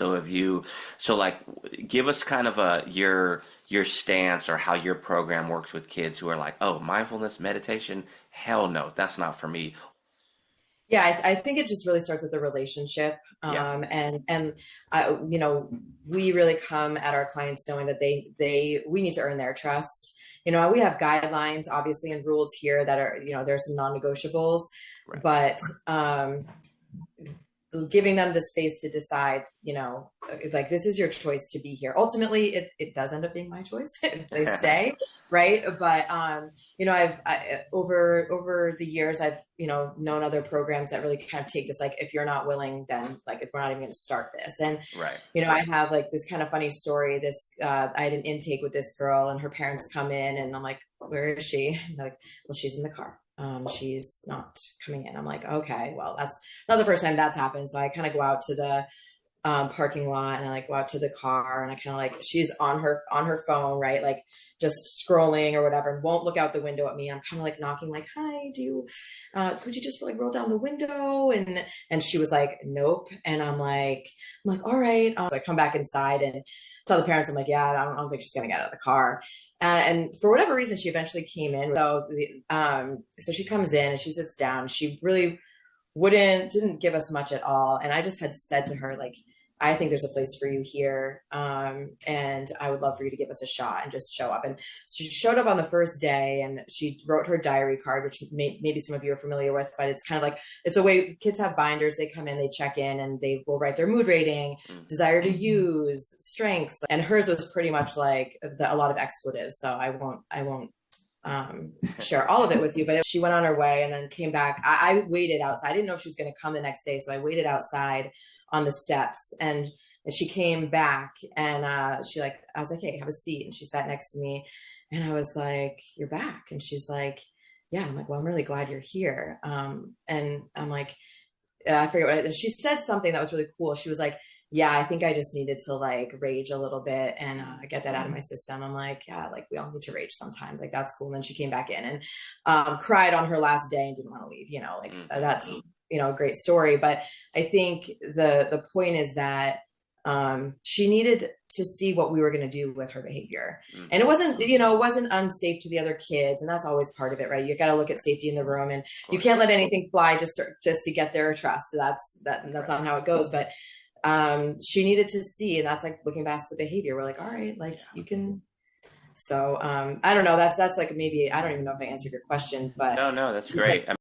So have you, so like, give us kind of your stance or how your program works with kids who are like, oh, mindfulness, meditation, hell no, that's not for me. Yeah, I think it just really starts with the relationship. Yeah. You know, we really come at our clients knowing that we need to earn their trust. You know, we have guidelines, obviously, and rules here that are, you know, there's some non-negotiables, Right. but giving them the space to decide, you know, like this is your choice to be here. Ultimately, it does end up being my choice if they stay, right? But you know, over the years, I've, you know, known other programs that really kind of take this, like, if you're not willing, then like if we're not even going to start this. And Right. you know, I have like this kind of funny story. I had an intake with this girl, and her parents come in, and I'm like, where is she? And they're like, well, she's in the car. She's not coming in. I'm like, okay, well, that's not the first time that's happened. So I kind of go out to the parking lot, and I like go out to the car, and I kind of like, she's on her phone, right? Like just scrolling or whatever, and won't look out the window at me. I'm kind of like knocking, like, hi, could you just like roll down the window? And she was like, nope. And I'm like, all right. So I come back inside and tell the parents, I'm like, yeah, I don't think she's gonna get out of the car. And for whatever reason, she eventually came in. So she comes in and she sits down. She really didn't give us much at all. And I just had said to her, like, I think there's a place for you here. And I would love for you to give us a shot and just show up. And she showed up on the first day, and she wrote her diary card, which maybe some of you are familiar with, but it's kind of like, it's a way kids have binders. They come in, they check in, and they will write their mood rating, desire to use, strengths. And hers was pretty much like a lot of expletives. So I won't share all of it with you, but she went on her way and then came back. I waited outside. I didn't know if she was going to come the next day. So I waited outside on the steps, and she came back, and I was like, hey, have a seat. And she sat next to me, and I was like, you're back. And she's like, yeah. I'm like, well, I'm really glad you're here. And I'm like, I forget what she said, something that was really cool. She was like, yeah, I think I just needed to like rage a little bit and get that out of my system. I'm like, yeah, like we all need to rage sometimes. Like that's cool. And then she came back in and cried on her last day and didn't want to leave. You know, like that's, you know, a great story. But I think the point is that she needed to see what we were going to do with her behavior. And it wasn't, you know, it wasn't unsafe to the other kids. And that's always part of it, right? You got to look at safety in the room, and you can't let anything fly just to get their trust. So that's not how it goes. But she needed to see, and that's like looking past the behavior. We're like, all right, like you can. So I don't know. That's like, maybe I don't even know if I answered your question, but No, no, that's just like great.